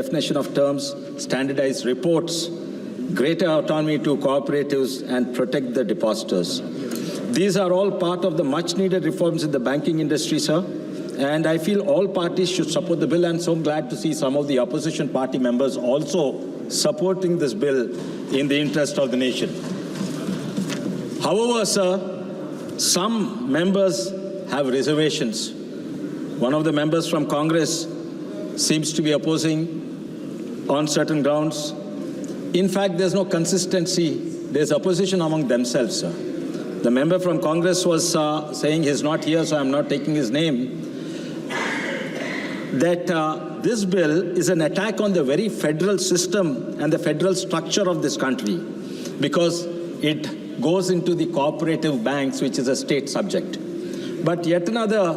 definition of terms, standardized reports, greater autonomy to cooperatives, and protect the depositors. These are all part of the much-needed reforms in the banking industry, sir. And I feel all parties should support the bill. And so I'm glad to see some of the opposition party members also supporting this bill in the interest of the nation. However, sir, some members have reservations. One of the members from Congress seems to be opposing on certain grounds. In fact, there's no consistency. There's opposition among themselves, sir. The member from Congress was saying he's not here, so I'm not taking his name, that this bill is an attack on the very federal system and the federal structure of this country because it goes into the cooperative banks, which is a state subject. But yet another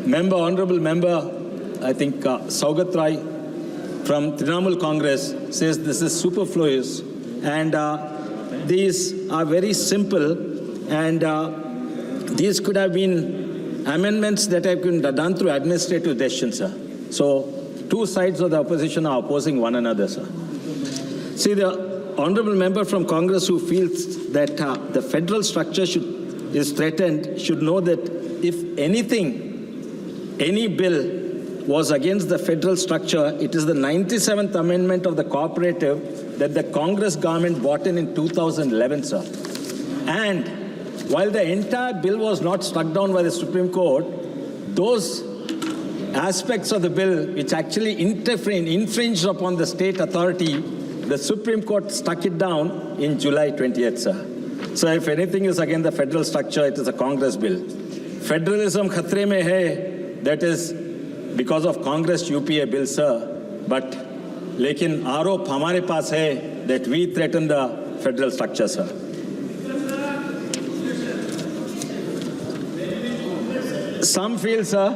member, honorable member, I think Saugat Rai from Trinamool Congress says this is superfluous, and these are very simple, and these could have been amendments that have been done through administrative decision, sir. So two sides of the opposition are opposing one another, sir. See, the honorable member from Congress who feels that the federal structure is threatened should know that if anything, any bill was against the federal structure, it is the 97th Amendment of the Cooperative that the Congress government brought in 2011, sir. And while the entire bill was not struck down by the Supreme Court, those aspects of the bill which actually infringed upon the state authority, the Supreme Court struck it down in July 20th, sir. So if anything is against the federal structure, it is a Congress bill. Federalism khatre mein hai, that is because of Congress UPA bill, sir. But lekin आरोप हमारे पास है that we threaten the federal structure, sir. Some feel, sir,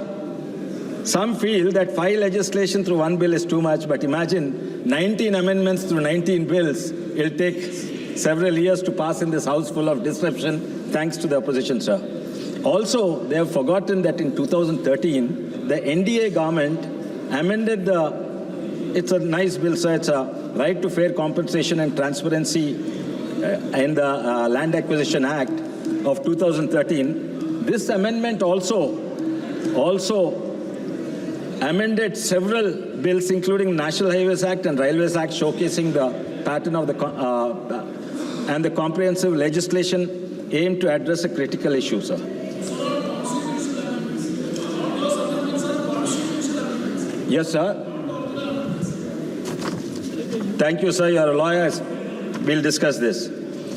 some feel that 5 legislation through one bill is too much, but imagine 19 amendments through 19 bills. It'll take several years to pass in this house full of disruption, thanks to the opposition, sir. Also, they have forgotten that in 2013, the NDA government amended it's a nice bill, sir, it's a right to fair compensation and transparency in the Land Acquisition Act of 2013. This amendment also amended several bills, including National Highways Act and Railways Act, showcasing the pattern of and the comprehensive legislation aimed to address a critical issue, sir. Yes, sir. Thank you, sir. You are a lawyer. We'll discuss this.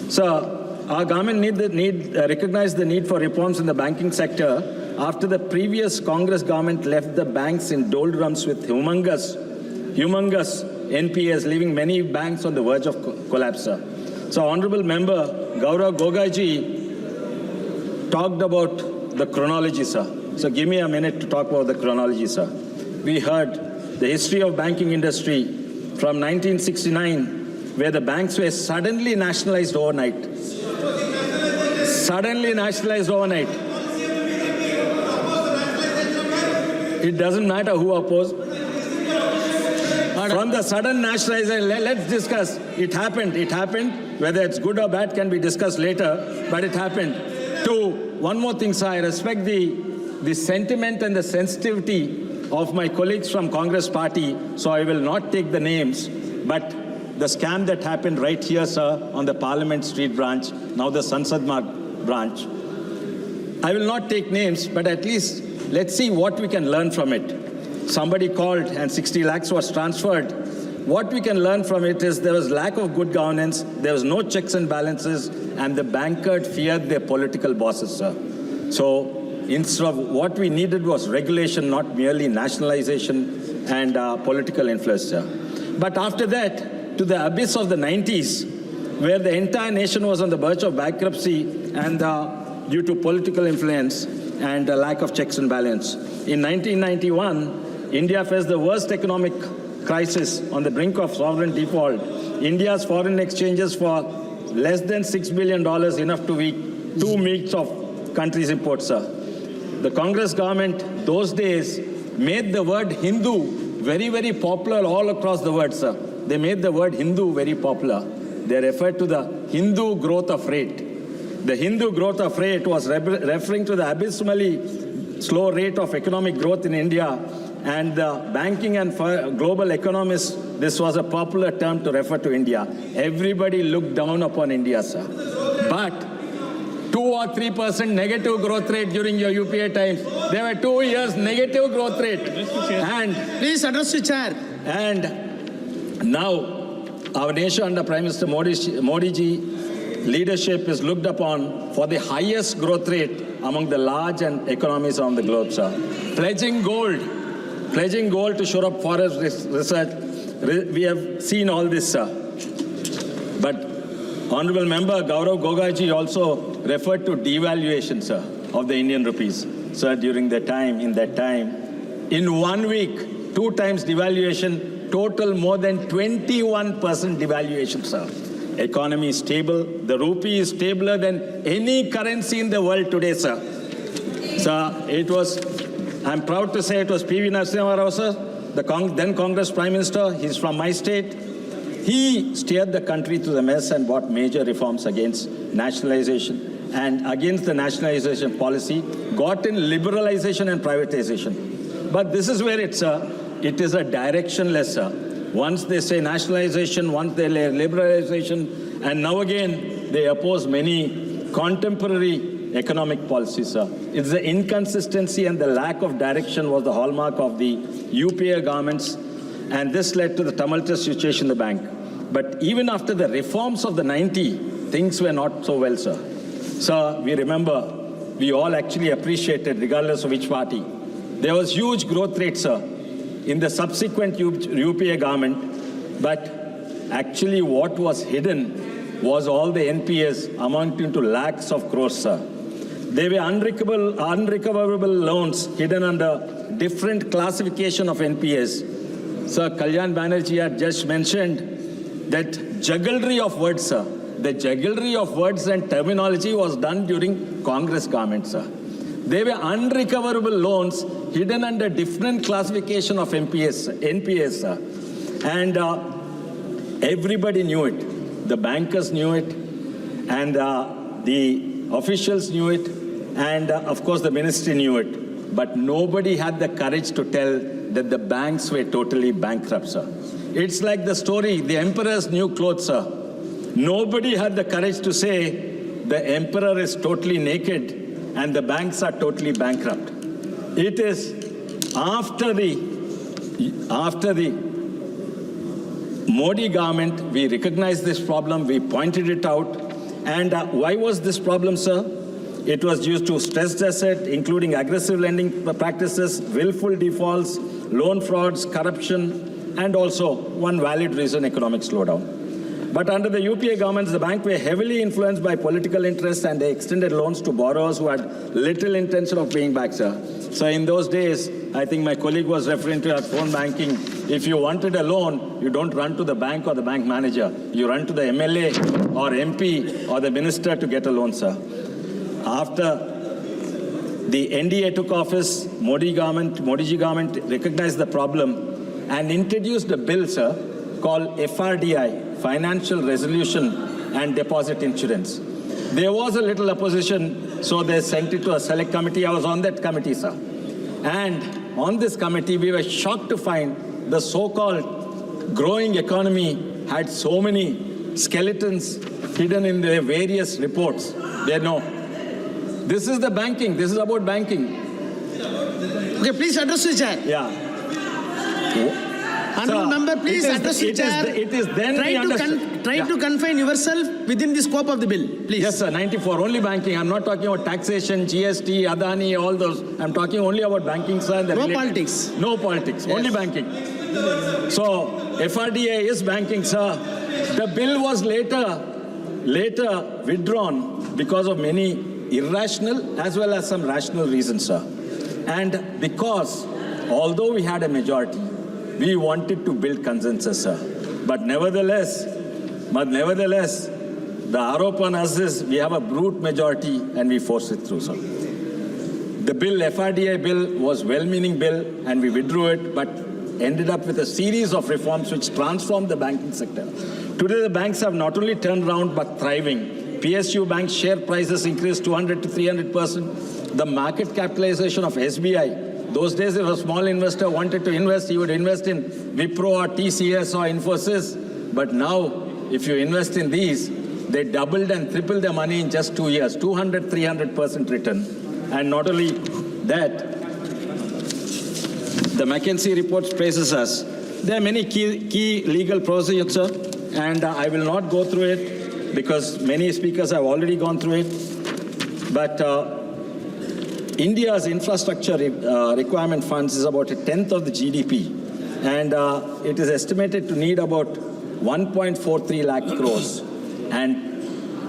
Sir, our government recognized the need for reforms in the banking sector after the previous Congress government left the banks in doldrums with humongous NPAs, leaving many banks on the verge of collapse, sir. So, honorable member Gaurav Gogaiji talked about the chronology, sir. So, give me a minute to talk about the chronology, sir. We heard the history of banking industry from 1969, where the banks were suddenly nationalized overnight. Suddenly nationalized overnight. It doesn't matter who opposed. From the sudden nationalization, let's discuss. It happened. Whether it's good or bad can be discussed later, but it happened. One more thing, sir. I respect the sentiment and the sensitivity of my colleagues from Congress party, so I will not take the names, but the scam that happened right here, sir, on the Parliament Street branch, now the Sansad Marg branch. I will not take names, but at least let's see what we can learn from it. Somebody called and 60 lakhs was transferred. What we can learn from it is there was lack of good governance, there was no checks and balances, and the bankers feared their political bosses, sir. So instead of what we needed was regulation, not merely nationalization and political influence, sir. But after that, to the abyss of the 90s, where the entire nation was on the verge of bankruptcy and due to political influence and a lack of checks and balance. In 1991, India faced the worst economic crisis on the brink of sovereign default. India's foreign exchanges for less than $6 billion, enough to meet 2 meats of country's imports, sir. The Congress government those days made the word Hindu very, very popular all across the world, sir. They made the word Hindu very popular. They referred to the Hindu growth of rate. The Hindu growth of rate was referring to the abysmally slow rate of economic growth in India, and the banking and global economists, this was a popular term to refer to India. Everybody looked down upon India, sir. But 2 or 3% negative growth rate during your UPA times. There were 2 years negative growth rate. And please address the chair. And now our nation under Prime Minister Modi ji leadership is looked upon for the highest growth rate among the large and economies around the globe, sir. Pledging gold to shore up forest research. We have seen all this, sir. But Honorable Member Gaurav Gogaji also referred to devaluation, sir, of the Indian rupees. Sir, during that time, in 1 week, 2 times devaluation, total more than 21% devaluation, sir. Economy is stable. The rupee is stabler than any currency in the world today, sir. Sir, it was, I'm proud to say it was P.V. Narasimha Rao, sir, the then Congress Prime Minister. He's from my state. He steered the country through the mess and brought major reforms against nationalization and against the nationalization policy, got in liberalization and privatization. But this is where it is a directionless, sir. Once they say nationalization, once they say liberalization, and now again they oppose many contemporary economic policies, sir. It's the inconsistency and the lack of direction was the hallmark of the UPA governments, and this led to the tumultuous situation in the bank. But even after the reforms of the 90s, things were not so well, sir. Sir, we remember, we all actually appreciated, regardless of which party, there was huge growth rate, sir, in the subsequent UPA government, but actually what was hidden was all the NPAs amounting to lakhs of crores, sir. They were unrecoverable loans hidden under different classification of NPAs. Sir, Kalyan Banerjee had just mentioned that jugglery of words, sir. The jugglery of words and terminology was done during Congress government, sir. They were unrecoverable loans hidden under different classification of NPAs, sir. And everybody knew it. The bankers knew it, and the officials knew it, and of course the ministry knew it. But nobody had the courage to tell that the banks were totally bankrupt, sir. It's like the story, the emperor's new clothes, sir. Nobody had the courage to say the emperor is totally naked and the banks are totally bankrupt. It is after the Modi government, we recognized this problem, we pointed it out. And why was this problem, sir? It was due to stressed asset, including aggressive lending practices, willful defaults, loan frauds, corruption, and also one valid reason, economic slowdown. But under the UPA governments, the bank were heavily influenced by political interests, and they extended loans to borrowers who had little intention of paying back, sir. So in those days, I think my colleague was referring to our phone banking. If you wanted a loan, you don't run to the bank or the bank manager. You run to the MLA or MP or the minister to get a loan, sir. After the NDA took office, Modi ji government recognized the problem and introduced a bill, sir, called FRDI, Financial Resolution and Deposit Insurance. There was a little opposition, so they sent it to a select committee. I was on that committee, sir. And on this committee, we were shocked to find the so-called growing economy had so many skeletons hidden in their various reports. They know. This is the banking. This is about banking. Okay, please address the chair. Yeah. Honourable member, please address the chair. It is then Try to confine yourself within the scope of the bill, please. Yes, sir, 94, only banking. I'm not talking about taxation, GST, Adani, all those. I'm talking only about banking, sir. No politics. No politics, yes. Only banking. So, FRDA is banking, sir. The bill was later withdrawn because of many irrational as well as some rational reasons, sir. And because, although we had a majority, we wanted to build consensus, sir. But nevertheless, the arop on us is we have a brute majority and we force it through, sir. The bill, FRDI bill, was well-meaning bill and we withdrew it, but ended up with a series of reforms which transformed the banking sector. Today, the banks have not only turned around but thriving. PSU bank share prices increased 200 to 300%. The market capitalization of SBI, those days if a small investor wanted to invest, he would invest in Wipro or TCS or Infosys. But now, if you invest in these, they doubled and tripled their money in just 2 years, 200, 300% return. And not only that, the McKinsey report praises us. There are many key legal procedures, sir, and I will not go through it because many speakers have already gone through it. But India's infrastructure requirement funds is about 1/10 of the GDP, and it is estimated to need about 1.43 lakh crores. And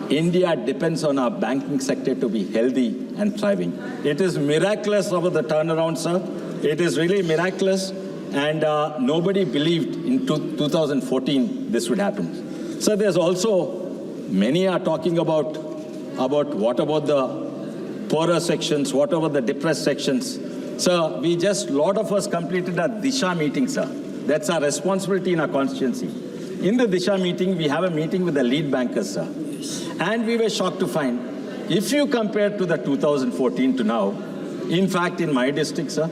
India depends on our banking sector to be healthy and thriving. It is miraculous about the turnaround, sir. It is really miraculous, and nobody believed in 2014 this would happen. So there's also, many are talking about what about the poorer sections, what about the depressed sections. Sir, lot of us completed our Disha meeting, sir. That's our responsibility in our constituency. In the Disha meeting, we have a meeting with the lead bankers, sir. And we were shocked to find, if you compare to the 2014 to now, in fact, in my district, sir,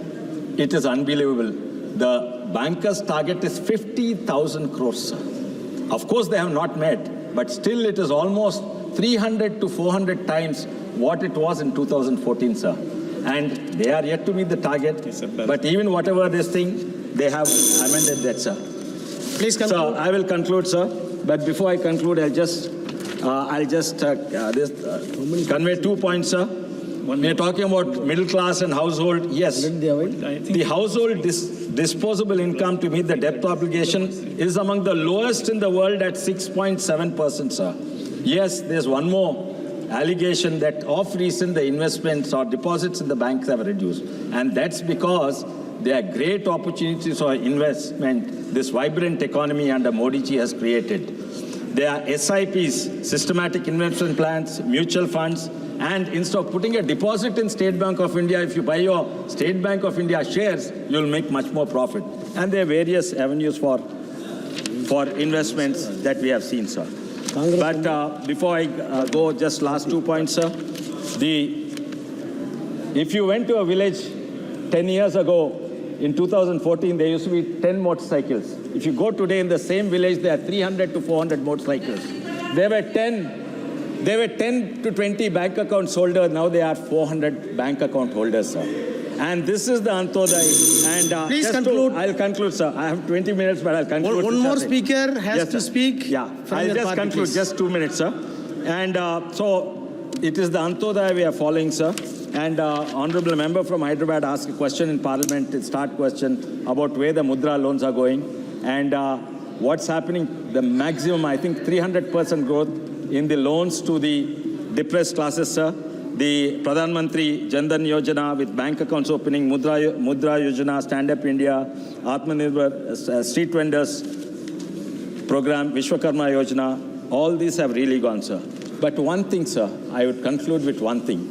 it is unbelievable. The bankers' target is 50,000 crores, sir. Of course, they have not met, but still it is almost 300 to 400 times what it was in 2014, sir. And they are yet to meet the target. But even whatever this thing, they have amended that, sir. Please conclude. So I will conclude, sir. But before I conclude, I'll just convey 2 points, sir. We are talking about middle class and household. Yes, the household disposable income to meet the debt obligation is among the lowest in the world at 6.7%, sir. Yes, there's one more allegation that of recent the investments or deposits in the banks have reduced. And that's because there are great opportunities for investment this vibrant economy under Modi ji has created. There are SIPs, systematic investment plans, mutual funds, and instead of putting a deposit in State Bank of India, if you buy your State Bank of India shares, you'll make much more profit. And there are various avenues for investments that we have seen, sir. But before I go, just last 2 points, sir. If you went to a village 10 years ago, in 2014, there used to be 10 motorcycles. If you go today in the same village, there are 300 to 400 motorcycles. There were 10 to 20 bank accounts holders. Now there are 400 bank account holders, sir. And this is the Antodai. And please conclude. I'll conclude, sir. I have 20 minutes, but I'll conclude. One more speaker has to speak. Yeah, I'll just conclude. Please. Just 2 minutes, sir. And so it is the Antodai we are following, sir. And honorable member from Hyderabad asked a question in Parliament, a start question about where the Mudra loans are going and what's happening. The maximum, I think, 300% growth in the loans to the depressed classes, sir. The Pradhan Mantri Jan Dhan Yojana with bank accounts opening, Mudra Yojana, Stand Up India, Atmanirbhar, Street Vendors Program, Vishwakarma Yojana, all these have really gone, sir. But one thing, sir, I would conclude with one thing.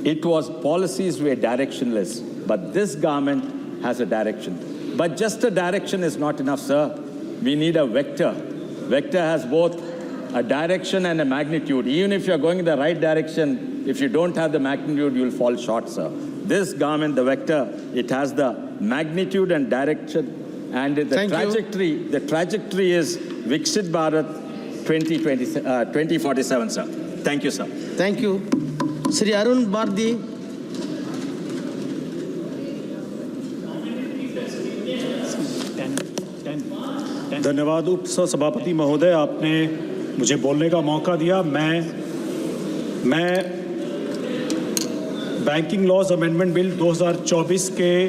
It was policies were directionless, but this government has a direction. But just a direction is not enough, sir. We need a vector. Vector has both a direction and a magnitude. Even if you're going in the right direction, if you don't have the magnitude, you'll fall short, sir. This government, the vector, it has the magnitude and direction, and the trajectory is Viksit Bharat 2047, sir. Thank you, sir. Thank you. Sri Arun Bhardi. धन्यवाद उप सभापति महोदय, आपने मुझे बोलने का मौका दिया। मैं बैंकिंग लॉज अमेंडमेंट बिल 2024 के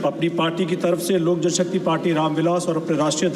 अपनी पार्टी की तरफ से लोक जनशक्ति पार्टी रामविलास और अपने राष्ट्रीय